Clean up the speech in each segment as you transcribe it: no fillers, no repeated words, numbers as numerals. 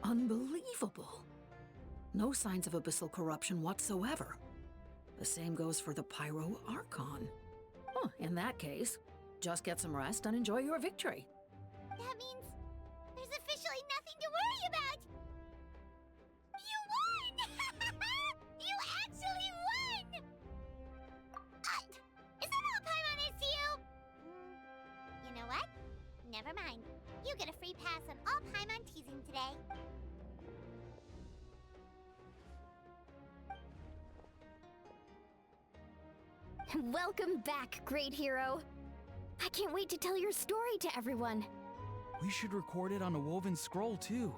Unbelievable. No signs of abyssal corruption whatsoever. The same goes for the Pyro Archon. Huh, in that case, just get some rest and enjoy your victory. That means there's officially nothing to worry about! You won! You actually won! Is that all Paimon is to you? You know what? Never mind. You get a free pass on all Paimon teasing today. Welcome back, great hero. I can't wait to tell your story to everyone. We should record it on a woven scroll, too.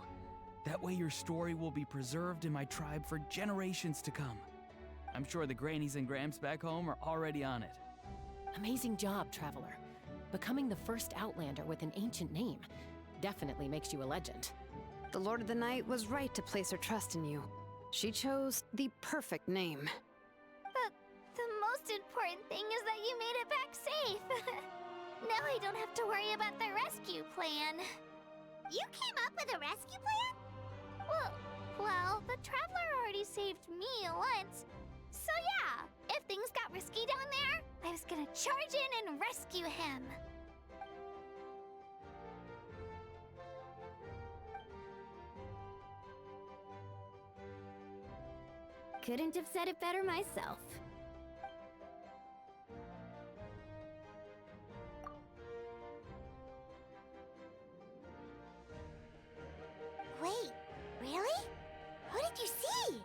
That way your story will be preserved in my tribe for generations to come. I'm sure the grannies and gramps back home are already on it. Amazing job, Traveler. Becoming the first Outlander with an ancient name definitely makes you a legend. The Lord of the Night was right to place her trust in you. She chose the perfect name. The most important thing is that you made it back safe. Now I don't have to worry about the rescue plan. You came up with a rescue plan? Well, the Traveler already saved me once. So yeah, if things got risky down there, I was gonna charge in and rescue him. Couldn't have said it better myself. Wait, really? Who did you see?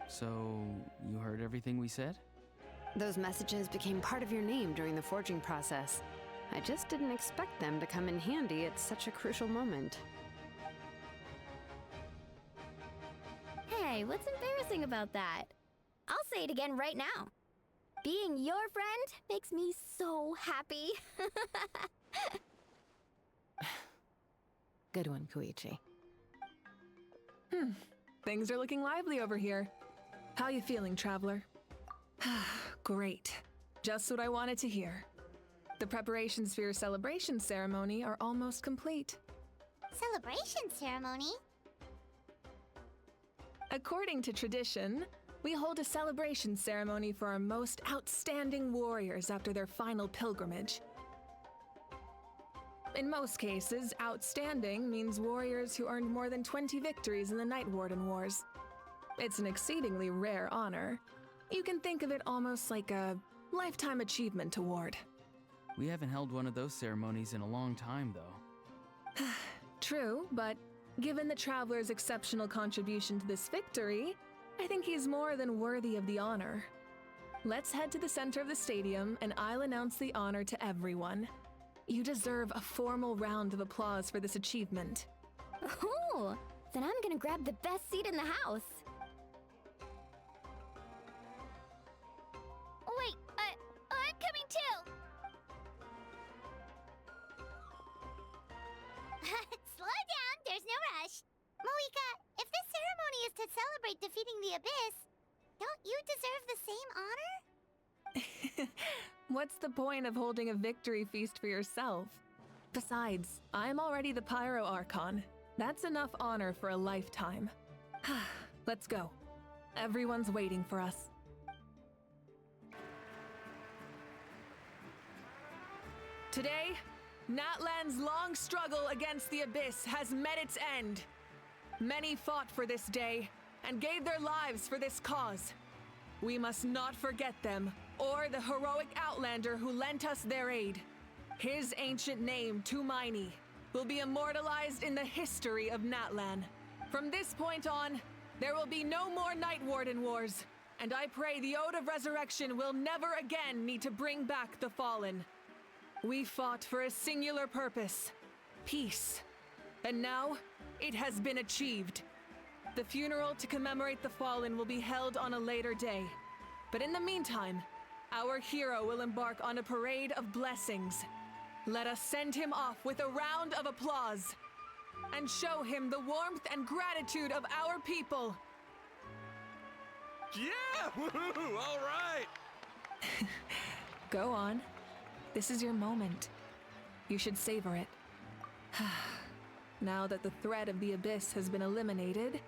So, you heard everything we said? Those messages became part of your name during the forging process. I just didn't expect them to come in handy at such a crucial moment. Hey, what's embarrassing about that? I'll say it again right now. Being your friend makes me so happy. Good one, Koichi. Things are looking lively over here. How you feeling, Traveler? Great. Just what I wanted to hear. The preparations for your celebration ceremony are almost complete. Celebration ceremony? According to tradition, we hold a celebration ceremony for our most outstanding warriors after their final pilgrimage. In most cases, outstanding means warriors who earned more than 20 victories in the Night Warden Wars. It's an exceedingly rare honor. You can think of it almost like a lifetime achievement award. We haven't held one of those ceremonies in a long time, though. True, but given the Traveler's exceptional contribution to this victory, I think he's more than worthy of the honor. Let's head to the center of the stadium and I'll announce the honor to everyone. You deserve a formal round of applause for this achievement. Ooh, then I'm gonna grab the best seat in the house. Wait, I'm coming too! Slow down, there's no rush. Moika, if this ceremony is to celebrate defeating the Abyss, don't you deserve the same honor? What's the point of holding a victory feast for yourself? Besides, I'm already the Pyro Archon. That's enough honor for a lifetime. Let's go. Everyone's waiting for us. Today, Natlan's long struggle against the Abyss has met its end. Many fought for this day and gave their lives for this cause. We must not forget them or the heroic Outlander who lent us their aid. His ancient name, Tumaini, will be immortalized in the history of Natlan. From this point on, there will be no more Night Warden Wars, and I pray the Ode of Resurrection will never again need to bring back the Fallen. We fought for a singular purpose, peace. And now, it has been achieved. The funeral to commemorate the Fallen will be held on a later day. But in the meantime, our hero will embark on a parade of blessings. Let us send him off with a round of applause and show him the warmth and gratitude of our people. Yeah! Woohoo! All right! Go on. This is your moment. You should savor it. Now that the threat of the Abyss has been eliminated,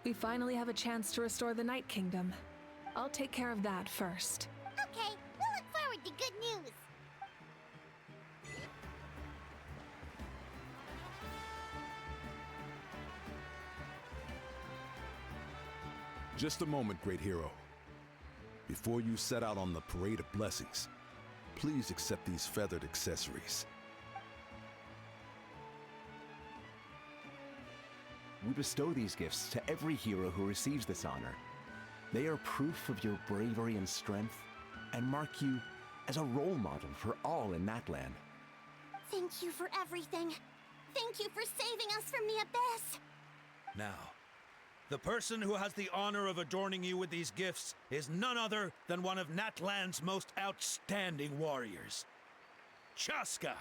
we finally have a chance to restore the Night Kingdom. I'll take care of that first. Okay, we'll look forward to good news. Just a moment, great hero. Before you set out on the Parade of Blessings, please accept these feathered accessories. We bestow these gifts to every hero who receives this honor. They are proof of your bravery and strength, and mark you as a role model for all in Natlan. Thank you for everything. Thank you for saving us from the Abyss. Now, the person who has the honor of adorning you with these gifts is none other than one of Natlan's most outstanding warriors, Chaska.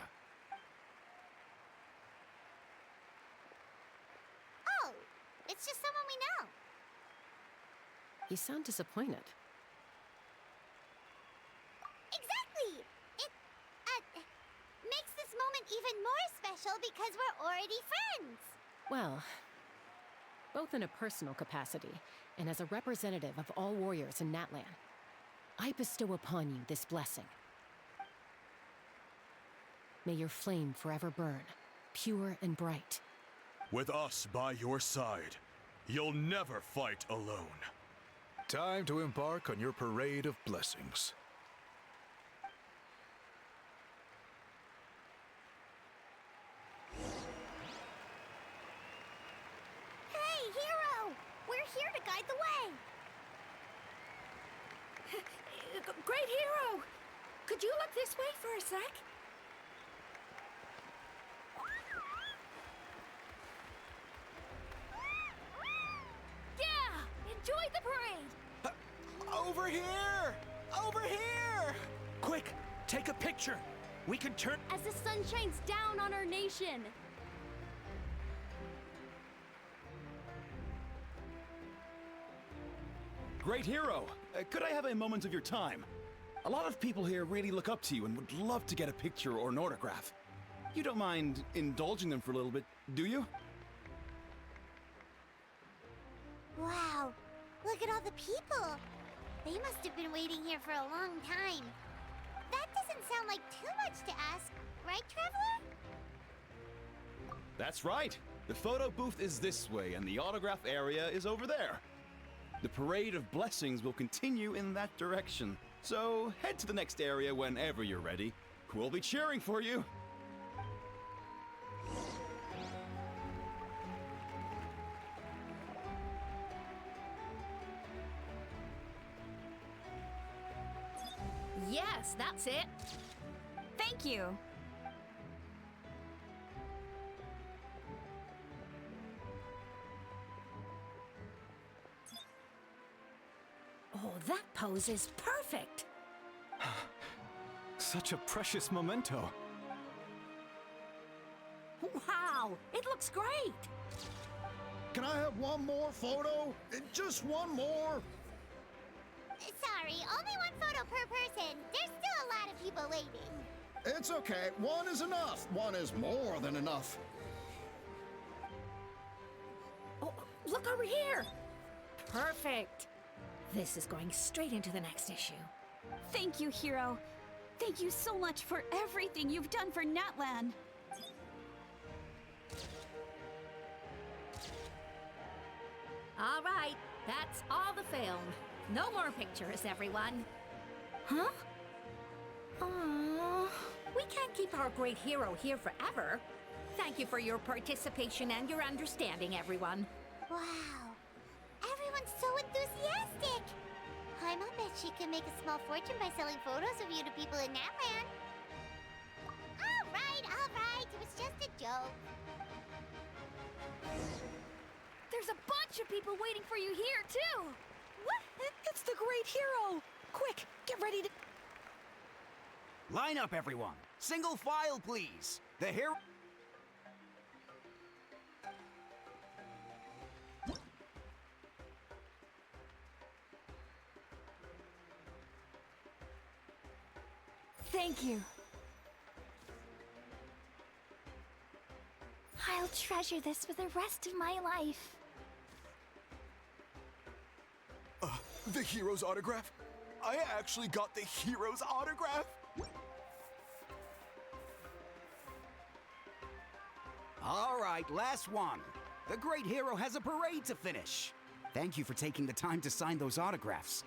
Oh, it's just someone we know. You sound disappointed. Exactly! It, makes this moment even more special because we're already friends. Well, both in a personal capacity and as a representative of all warriors in Natlan, I bestow upon you this blessing. May your flame forever burn, pure and bright. With us by your side, you'll never fight alone. Time to embark on your Parade of Blessings. Hey, hero! We're here to guide the way. Great hero! Could you look this way for a sec? Yeah! Enjoy the parade! Over here! Over here! Quick, take a picture. We can turn... As the sun shines down on our nation. Great hero! Could I have a moment of your time? A lot of people here really look up to you and would love to get a picture or an autograph. You don't mind indulging them for a little bit, do you? Wow, look at all the people. They must have been waiting here for a long time. That doesn't sound like too much to ask, right, Traveler? That's right! The photo booth is this way and the autograph area is over there. The Parade of Blessings will continue in that direction, so head to the next area whenever you're ready. We'll be cheering for you! Yes, that's it. Thank you. Oh, that pose is perfect. Such a precious memento. Wow, it looks great. Can I have one more photo? Just one more? Sorry, only one photo per person. There's still a lot of people waiting. It's okay. One is enough. One is more than enough. Oh, look over here. Perfect. This is going straight into the next issue. Thank you, hero. Thank you so much for everything you've done for Natlan. All right, that's all the film. No more pictures, everyone. Huh? Aww. We can't keep our great hero here forever. Thank you for your participation and your understanding, everyone. Wow. Everyone's so enthusiastic. I'll bet she can make a small fortune by selling photos of you to people in Natlan. All right. It was just a joke. There's a bunch of people waiting for you here, too. What? It's the great hero! Quick, get ready to... Line up, everyone. Single file, please. The hero... Thank you. I'll treasure this for the rest of my life. The hero's autograph? I actually got the hero's autograph? All right, last one. The great hero has a parade to finish. Thank you for taking the time to sign those autographs.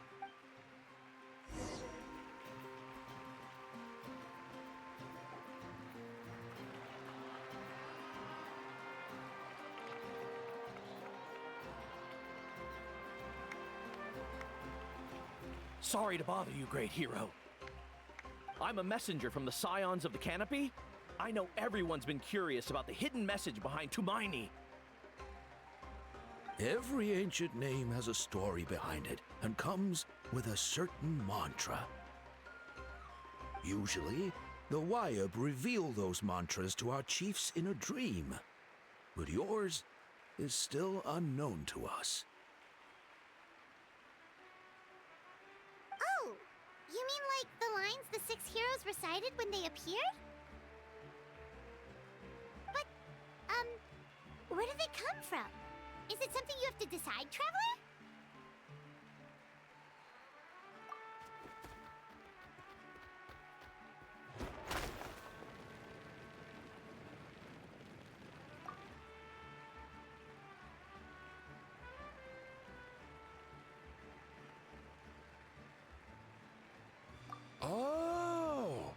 Sorry to bother you, great hero. I'm a messenger from the Scions of the Canopy. I know everyone's been curious about the hidden message behind Tumaini. Every ancient name has a story behind it and comes with a certain mantra. Usually, the Wayab reveal those mantras to our chiefs in a dream, but yours is still unknown to us. Oh, you mean like the lines the 6 heroes recited when they appeared? But, where do they come from? Is it something you have to decide, Traveler? Oh!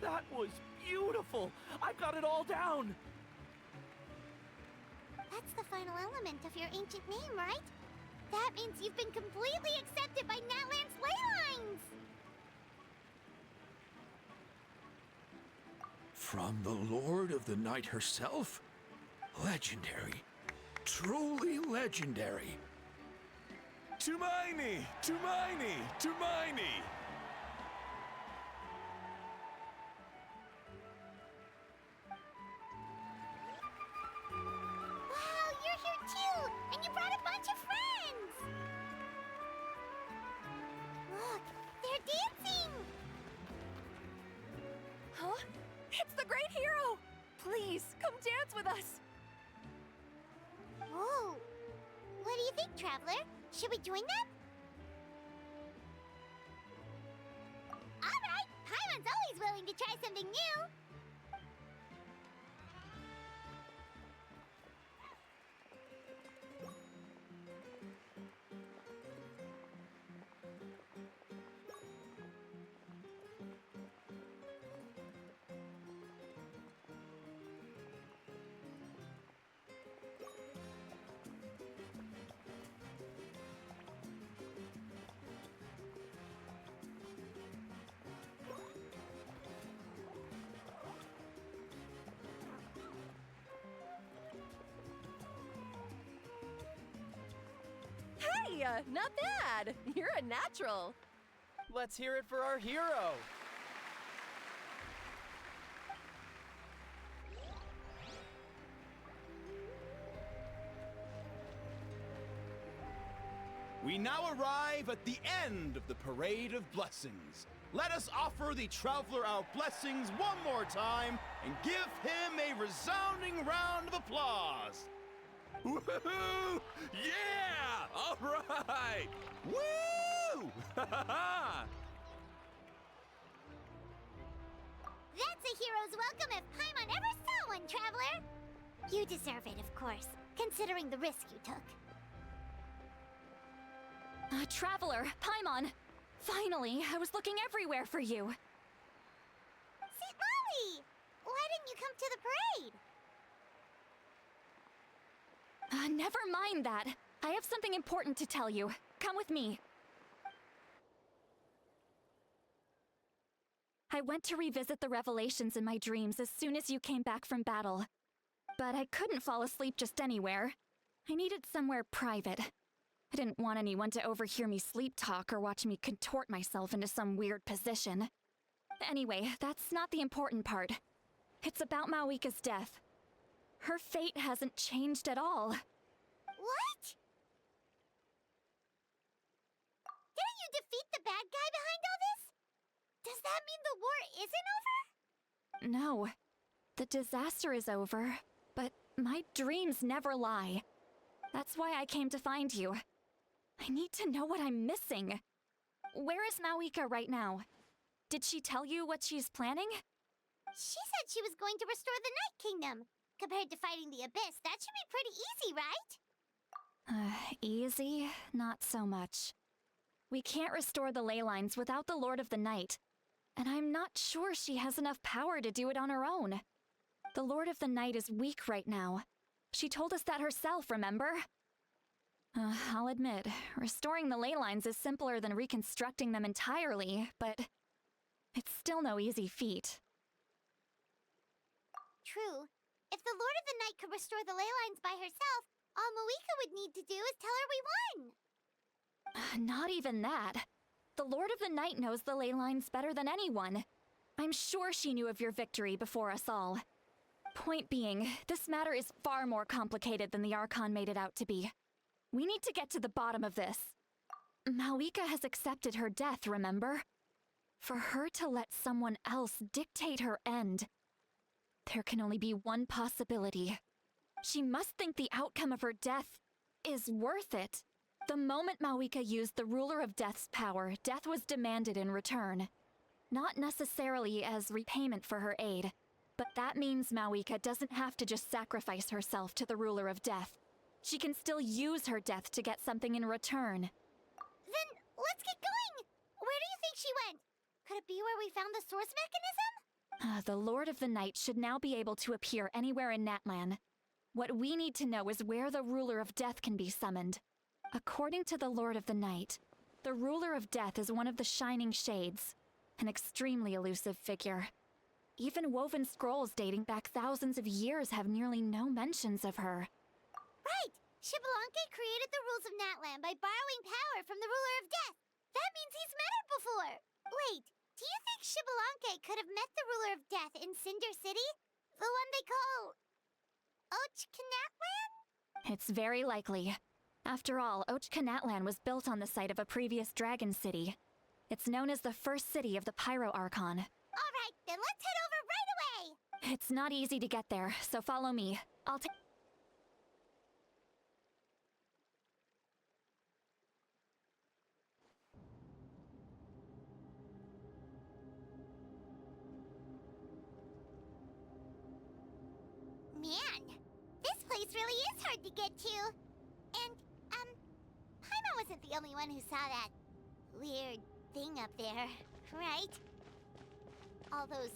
That was beautiful! I've got it all down! That's the final element of your ancient name, right? That means you've been completely accepted by Natlan's ley lines! From the Lord of the Night herself? Legendary. Truly legendary. Tumaini! Tumaini! Tumaini! Wow, you're here too! And you brought a bunch of friends! Look, they're dancing! Huh? It's the great hero! Please, come dance with us! Whoa! What do you think, Traveler? Should we join them? Alright! Paimon's always willing to try something new! Hey, not bad! You're a natural! Let's hear it for our hero! We now arrive at the end of the Parade of Blessings. Let us offer the traveler our blessings one more time and give him a resounding round of applause. Woohoo! Yeah! All right! Woo! That's a hero's welcome if Paimon ever saw one, Traveler! You deserve it, of course, considering the risk you took. Traveler, Paimon! Finally, I was looking everywhere for you. St. Molly! Why didn't you come to the parade? Never mind that. I have something important to tell you. Come with me. I went to revisit the revelations in my dreams as soon as you came back from battle. But I couldn't fall asleep just anywhere. I needed somewhere private. I didn't want anyone to overhear me sleep talk or watch me contort myself into some weird position. Anyway, that's not the important part. It's about Mawika's death. Her fate hasn't changed at all. What? Didn't you defeat the bad guy behind all this? that mean the war isn't over? No. The disaster is over, but my dreams never lie. That's why I came to find you. I need to know what I'm missing. Where is Mawika right now? Did she tell you what she's planning? She said she was going to restore the Night Kingdom. Compared to fighting the Abyss, that should be pretty easy, right? Easy? Not so much. We can't restore the ley lines without the Lord of the Night, and I'm not sure she has enough power to do it on her own. The Lord of the Night is weak right now. She told us that herself, remember? I'll admit, restoring the ley lines is simpler than reconstructing them entirely, but it's still no easy feat. True. If the Lord of the Night could restore the ley lines by herself, all Mawika would need to do is tell her we won. Not even that. The Lord of the Night knows the ley lines better than anyone. I'm sure she knew of your victory before us all. Point being, this matter is far more complicated than the Archon made it out to be. We need to get to the bottom of this. Mawika has accepted her death, remember? For her to let someone else dictate her end, there can only be one possibility. She must think the outcome of her death is worth it. The moment Mawika used the Ruler of Death's power, death was demanded in return. Not necessarily as repayment for her aid, but that means Mawika doesn't have to just sacrifice herself to the Ruler of Death. She can still use her death to get something in return. Then let's get going! Where do you think she went? Could it be where we found the source mechanism? The Lord of the Night should now be able to appear anywhere in Natlan. What we need to know is where the Ruler of Death can be summoned. According to the Lord of the Night, the Ruler of Death is one of the Shining Shades, an extremely elusive figure. Even woven scrolls dating back thousands of years have nearly no mentions of her. Right! Xbalanque created the rules of Natlan by borrowing power from the Ruler of Death. That means he's met her before. Wait, do you think Xbalanque could have met the Ruler of Death in Cinder City? The one they call... Ochkanatlan? It's very likely. After all, Ochkanatlan was built on the site of a previous dragon city. It's known as the first city of the Pyro Archon. Alright, then let's head over right away! It's not easy to get there, so follow me. I'll take... Man, this place really is hard to get to. And, Paimon wasn't the only one who saw that weird thing up there, right? All those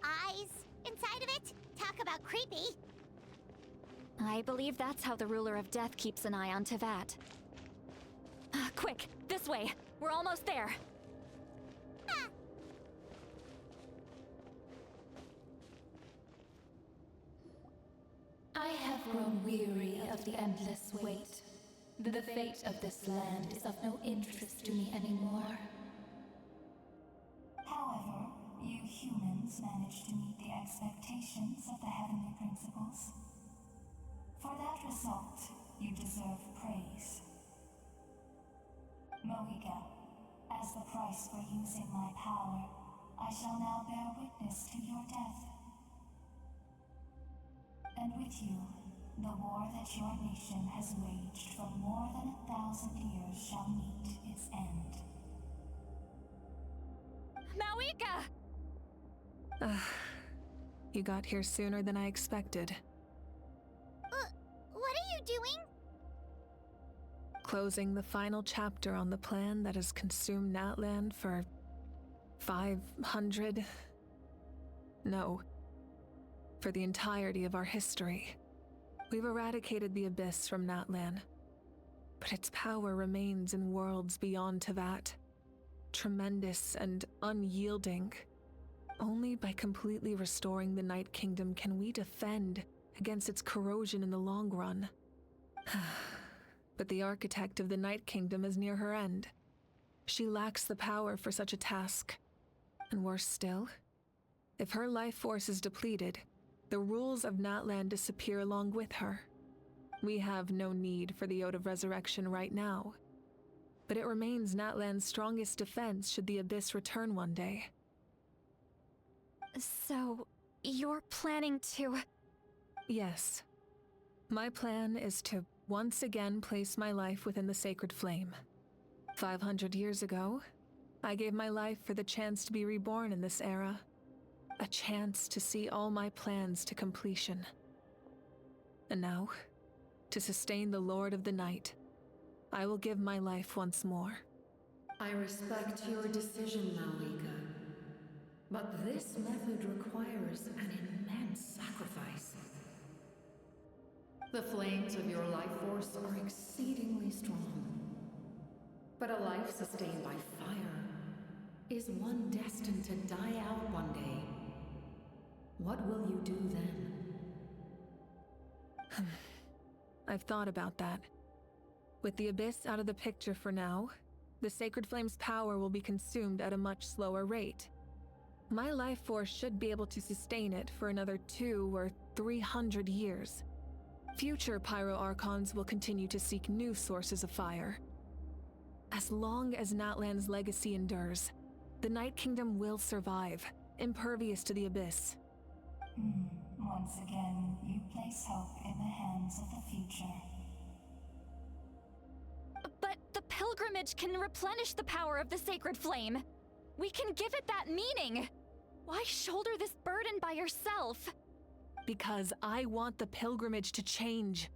eyes inside of it? Talk about creepy. I believe that's how the Ruler of Death keeps an eye on Tevat. Quick, this way! We're almost there! Ah. I have grown weary of the endless wait. The fate of this land is of no interest to me anymore. However, you humans managed to meet the expectations of the Heavenly Principles. For that result, you deserve praise. Mawika, as the price for using my power, I shall now bear witness to your death. And with you, the war that your nation has waged for more than 1,000 years shall meet its end. Mawika! You got here sooner than I expected. What are you doing? Closing the final chapter on the plan that has consumed Natlan for 500... No. For the entirety of our history. We've eradicated the Abyss from Natlan, but its power remains in worlds beyond Tevat. Tremendous and unyielding. Only by completely restoring the Night Kingdom can we defend against its corrosion in the long run. But the architect of the Night Kingdom is near her end. She lacks the power for such a task. And worse still, if her life force is depleted, the rules of Natlan disappear along with her. We have no need for the Ode of Resurrection right now, but it remains Natlan's strongest defense should the Abyss return one day. So, you're planning to... Yes. My plan is to once again place my life within the sacred flame. 500 years ago, I gave my life for the chance to be reborn in this era. A chance to see all my plans to completion. And now, to sustain the Lord of the Night, I will give my life once more. I respect your decision, Malika. But this method requires an immense sacrifice. The flames of your life force are exceedingly strong. But a life sustained by fire is one destined to die out one day. What will you do then? I've thought about that. With the Abyss out of the picture for now, the Sacred Flame's power will be consumed at a much slower rate. My life force should be able to sustain it for another 200 or 300 years. Future Pyro Archons will continue to seek new sources of fire. As long as Natlan's legacy endures, the Night Kingdom will survive, impervious to the Abyss. Once again, you place hope in the hands of the future. But the pilgrimage can replenish the power of the sacred flame. We can give it that meaning. Why shoulder this burden by yourself? Because I want the pilgrimage to change.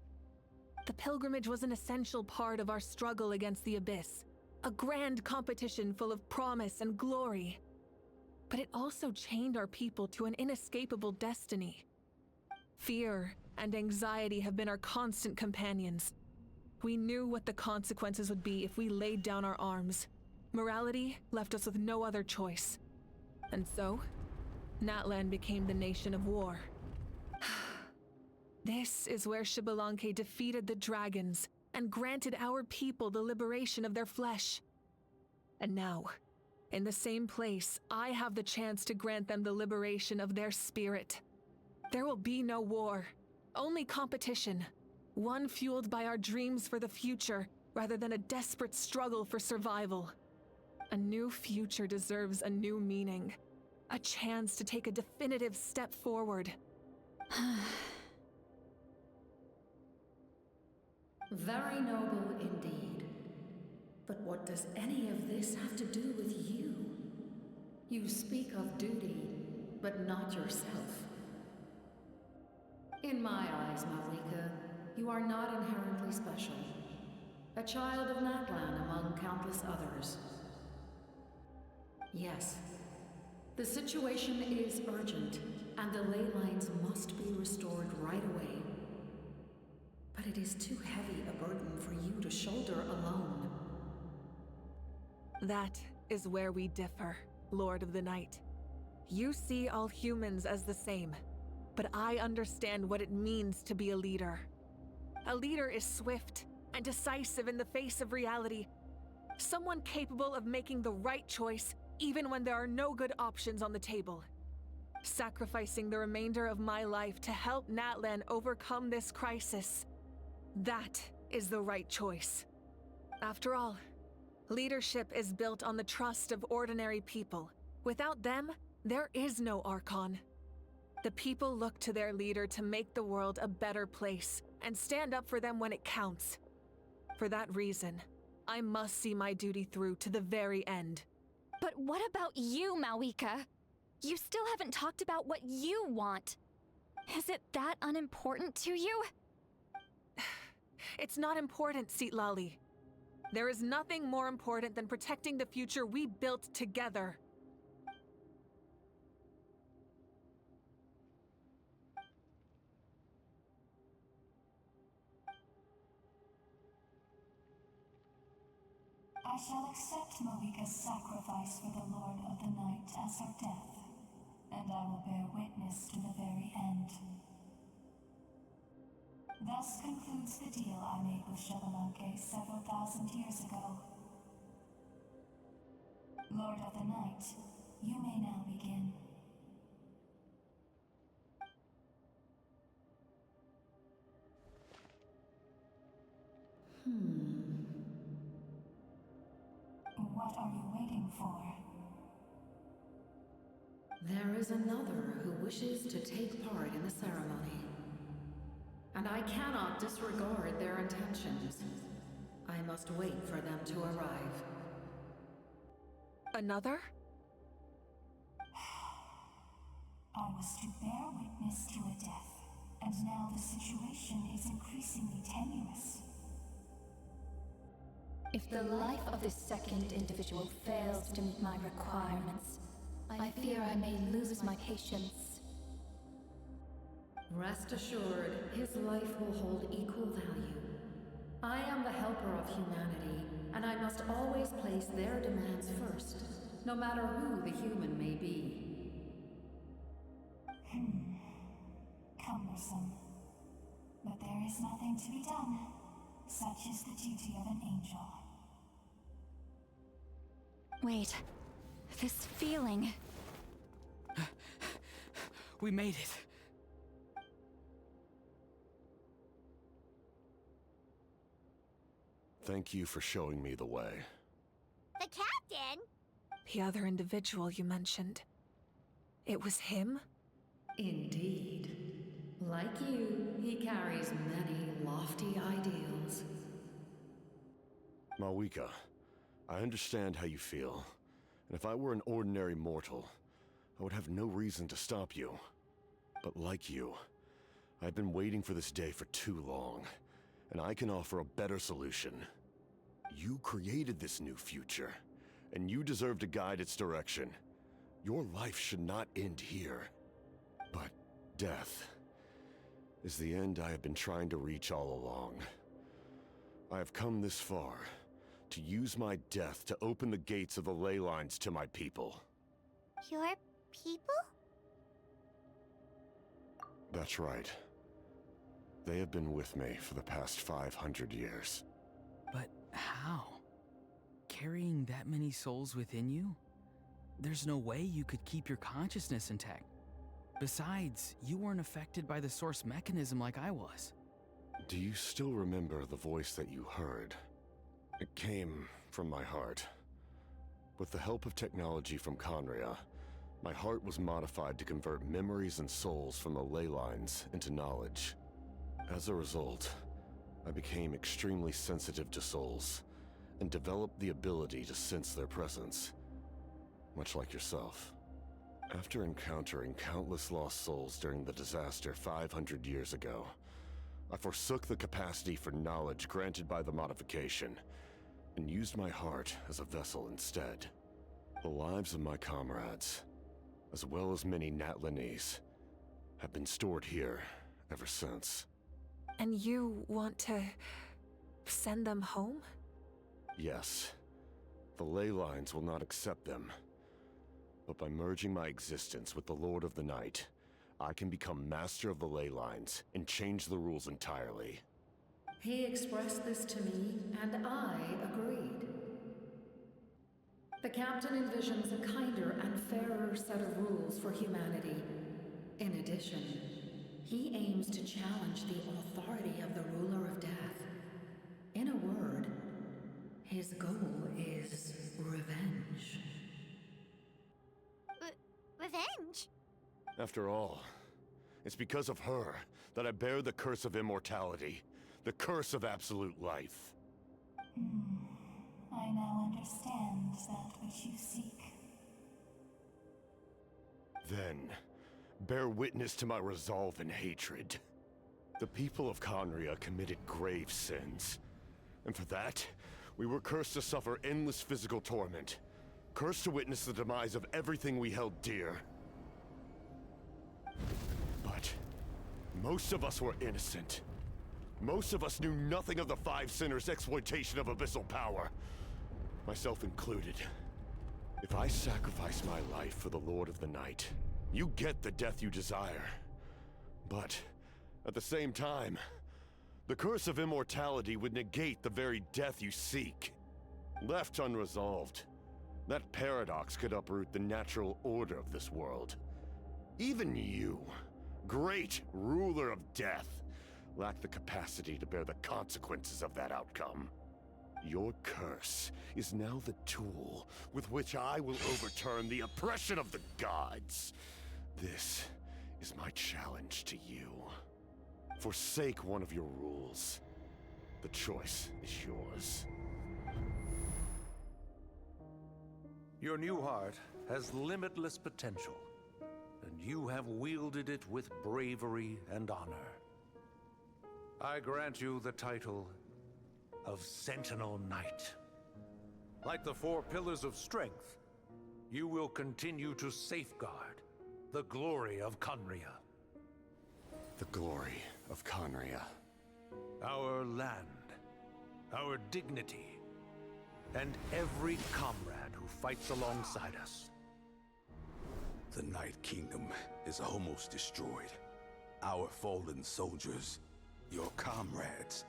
The pilgrimage was an essential part of our struggle against the Abyss. A grand competition full of promise and glory. But it also chained our people to an inescapable destiny. Fear and anxiety have been our constant companions. We knew what the consequences would be if we laid down our arms. Morality left us with no other choice. And so, Natlan became the nation of war. This is where Xbalanque defeated the dragons and granted our people the liberation of their flesh. And now, in the same place, I have the chance to grant them the liberation of their spirit. There will be no war, only competition. One fueled by our dreams for the future, rather than a desperate struggle for survival. A new future deserves a new meaning. A chance to take a definitive step forward. Very noble indeed. But what does any of this have to do with you? You speak of duty, but not yourself. In my eyes, Malika, you are not inherently special. A child of Natlan among countless others. Yes, the situation is urgent, and the ley lines must be restored right away. But it is too heavy a burden for you to shoulder alone. That is where we differ, Lord of the Night. You see all humans as the same, but I understand what it means to be a leader. A leader is swift and decisive in the face of reality. Someone capable of making the right choice even when there are no good options on the table. Sacrificing the remainder of my life to help Natlan overcome this crisis. That is the right choice. After all, leadership is built on the trust of ordinary people. Without them, there is no Archon. The people look to their leader to make the world a better place and stand up for them when it counts. For that reason, I must see my duty through to the very end. But what about you, Malika? You still haven't talked about what you want. Is it that unimportant to you? It's not important, Citlali. There is nothing more important than protecting the future we built together. I shall accept Malika's sacrifice for the Lord of the Night as her death, and I will bear witness to the very end. Thus concludes the deal I made with Xbalanque several thousand years ago. Lord of the Night, you may now begin. What are you waiting for? There is another who wishes to take part in the ceremony. And I cannot disregard their intentions. I must wait for them to arrive. Another? I was to bear witness to a death, and now the situation is increasingly tenuous. If the life of this second individual fails to meet my requirements, I fear I may lose my patience. Rest assured, his life will hold equal value. I am the helper of humanity, and I must always place their demands first, no matter who the human may be. Cumbersome. But there is nothing to be done. Such is the duty of an angel. Wait. This feeling. We made it. Thank you for showing me the way. The captain? The other individual you mentioned. It was him? Indeed. Like you, he carries many lofty ideals. Malwika, I understand how you feel. And if I were an ordinary mortal, I would have no reason to stop you. But like you, I've been waiting for this day for too long, and I can offer a better solution. You created this new future, and you deserve to guide its direction. Your life should not end here. But death is the end I have been trying to reach all along. I have come this far to use my death to open the gates of the ley lines to my people. Your people? That's right. They have been with me for the past 500 years. But how? Carrying that many souls within you? There's no way you could keep your consciousness intact. Besides, you weren't affected by the source mechanism like I was. Do you still remember the voice that you heard? It came from my heart. With the help of technology from Conria, my heart was modified to convert memories and souls from the ley lines into knowledge. As a result, I became extremely sensitive to souls, and developed the ability to sense their presence, much like yourself. After encountering countless lost souls during the disaster 500 years ago, I forsook the capacity for knowledge granted by the modification, and used my heart as a vessel instead. The lives of my comrades, as well as many Natlanese, have been stored here ever since. And you want to send them home? Yes. The ley lines will not accept them. But by merging my existence with the Lord of the Night, I can become master of the ley lines and change the rules entirely. He expressed this to me, and I agreed. The captain envisions a kinder and fairer set of rules for humanity. In addition, he aims to challenge the authority of the ruler of death. In a word, his goal is revenge. Revenge? After all, it's because of her that I bear the curse of immortality, the curse of absolute life. I now understand that which you seek. Then, bear witness to my resolve and hatred. The people of Conria committed grave sins, and for that, we were cursed to suffer endless physical torment, cursed to witness the demise of everything we held dear. But most of us were innocent. Most of us knew nothing of the Five Sinners' exploitation of abyssal power, myself included. If I sacrifice my life for the Lord of the Night, you get the death you desire. But at the same time, the curse of immortality would negate the very death you seek. Left unresolved, that paradox could uproot the natural order of this world. Even you, great ruler of death, lack the capacity to bear the consequences of that outcome. Your curse is now the tool with which I will overturn the oppression of the gods. This is my challenge to you. Forsake one of your rules. The choice is yours. Your new heart has limitless potential, and you have wielded it with bravery and honor. I grant you the title of Sentinel Knight. Like the 4 pillars of strength, you will continue to safeguard the glory of Conria. The glory of Conria. Our land, our dignity, and every comrade who fights alongside us. The Night Kingdom is almost destroyed. Our fallen soldiers, your comrades,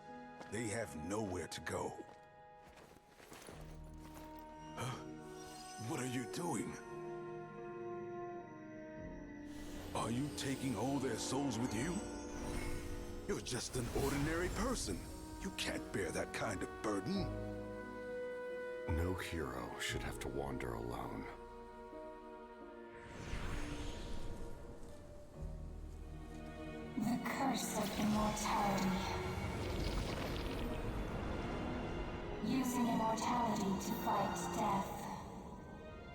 they have nowhere to go. Huh? What are you doing? Are you taking all their souls with you? You're just an ordinary person. You can't bear that kind of burden. No hero should have to wander alone. The curse of immortality. Using immortality to fight death.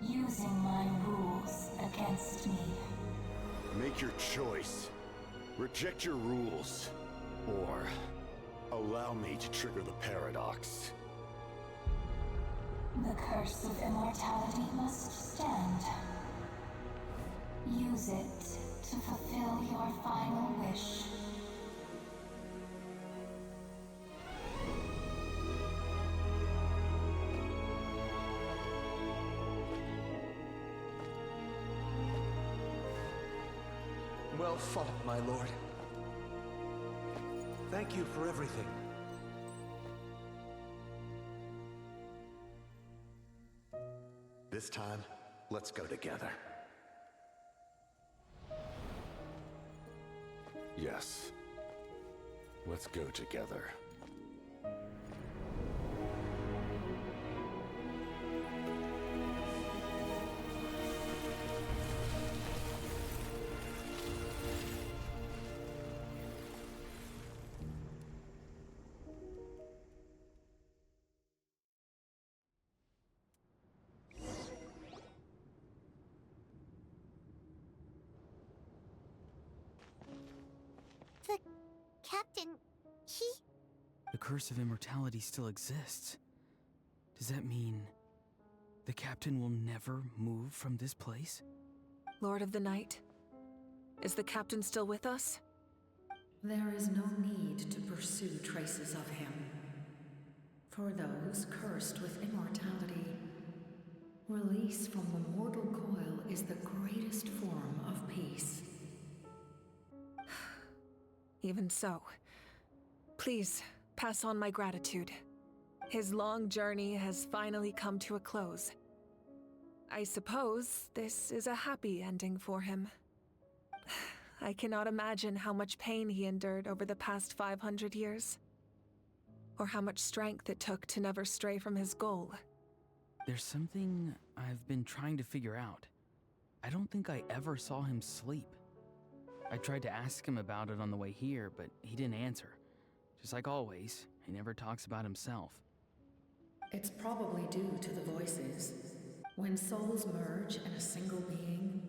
Using my rules against me. Make your choice. Reject your rules. Or allow me to trigger the paradox. The curse of immortality must stand. Use it to fulfill your final wish. Well fought, my lord. Thank you for everything. This time, let's go together. Yes. Let's go together. The captain, he... The curse of immortality still exists. Does that mean the captain will never move from this place? Lord of the Night, is the captain still with us? There is no need to pursue traces of him. For those cursed with immortality, release from the mortal coil is the greatest form of peace. Even so, please pass on my gratitude. His long journey has finally come to a close. I suppose this is a happy ending for him. I cannot imagine how much pain he endured over the past 500 years, or how much strength it took to never stray from his goal. There's something I've been trying to figure out. I don't think I ever saw him sleep. I tried to ask him about it on the way here, but he didn't answer. Just like always, he never talks about himself. It's probably due to the voices. When souls merge in a single being,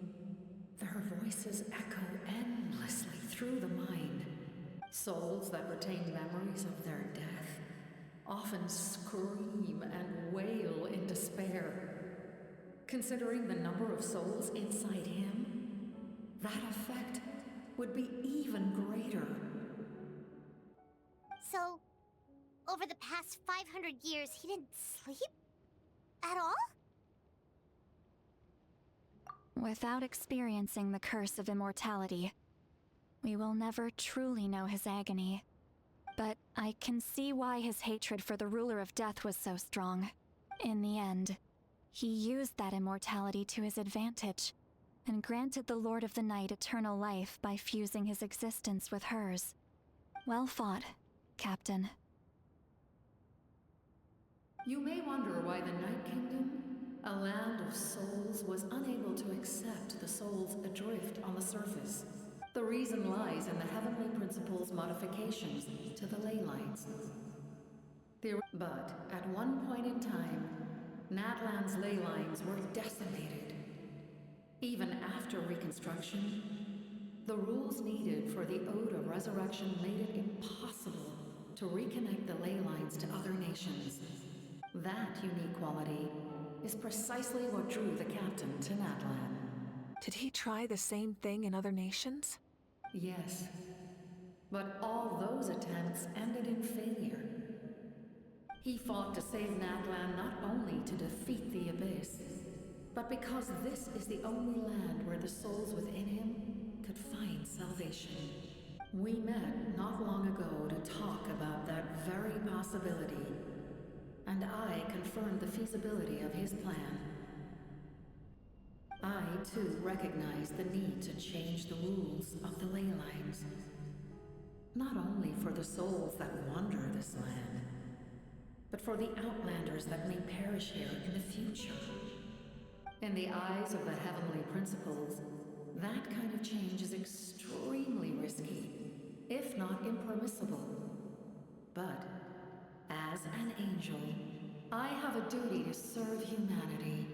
their voices echo endlessly through the mind. Souls that retain memories of their death often scream and wail in despair. Considering the number of souls inside him, that effect would be even greater. So, over the past 500 years, he didn't sleep? At all? Without experiencing the curse of immortality, we will never truly know his agony. But I can see why his hatred for the ruler of death was so strong. In the end, he used that immortality to his advantage, and granted the Lord of the Night eternal life by fusing his existence with hers. Well fought, Captain. You may wonder why the Night Kingdom, a land of souls, was unable to accept the souls adrift on the surface. The reason lies in the Heavenly Principle's modifications to the ley lines. But at one point in time, Natlan's ley lines were decimated. Even after reconstruction, the rules needed for the Ode of Resurrection made it impossible to reconnect the ley lines to other nations. That unique quality is precisely what drew the captain to Natlan. Did he try the same thing in other nations? Yes. But all those attempts ended in failure. He fought to save Natlan not only to defeat the Abyss, but because this is the only land where the souls within him could find salvation. We met not long ago to talk about that very possibility, and I confirmed the feasibility of his plan. I, too, recognize the need to change the rules of the ley lines. Not only for the souls that wander this land, but for the outlanders that may perish here in the future. In the eyes of the Heavenly Principles, that kind of change is extremely risky, if not impermissible. But, as an angel, I have a duty to serve humanity.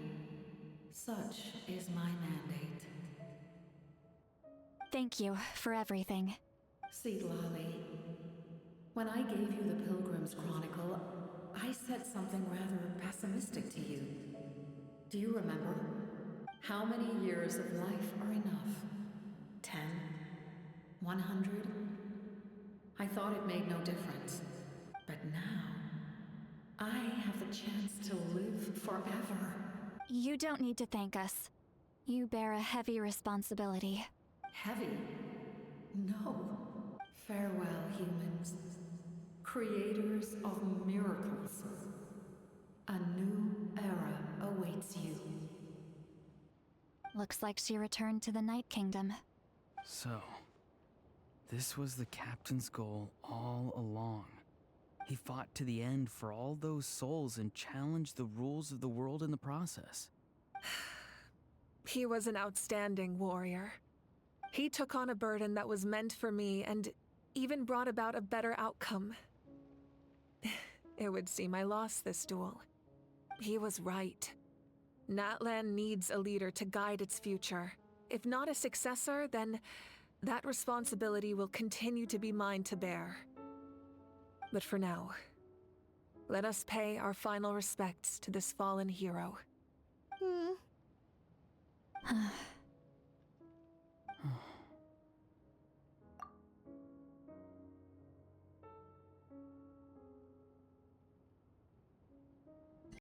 Such is my mandate. Thank you for everything. See, Lolly, when I gave you the Pilgrim's Chronicle, I said something rather pessimistic to you. Do you remember? How many years of life are enough? 10? 100? I thought it made no difference. But now, I have the chance to live forever. You don't need to thank us. You bear a heavy responsibility. Heavy? No. Farewell, humans. Creators of miracles. A new era awaits you. Looks like she returned to the Night Kingdom. So, this was the captain's goal all along. He fought to the end for all those souls and challenged the rules of the world in the process. He was an outstanding warrior. He took on a burden that was meant for me and even brought about a better outcome. It would seem I lost this duel. He was right. Natlan needs a leader to guide its future. If not a successor, then that responsibility will continue to be mine to bear. But for now, let us pay our final respects to this fallen hero.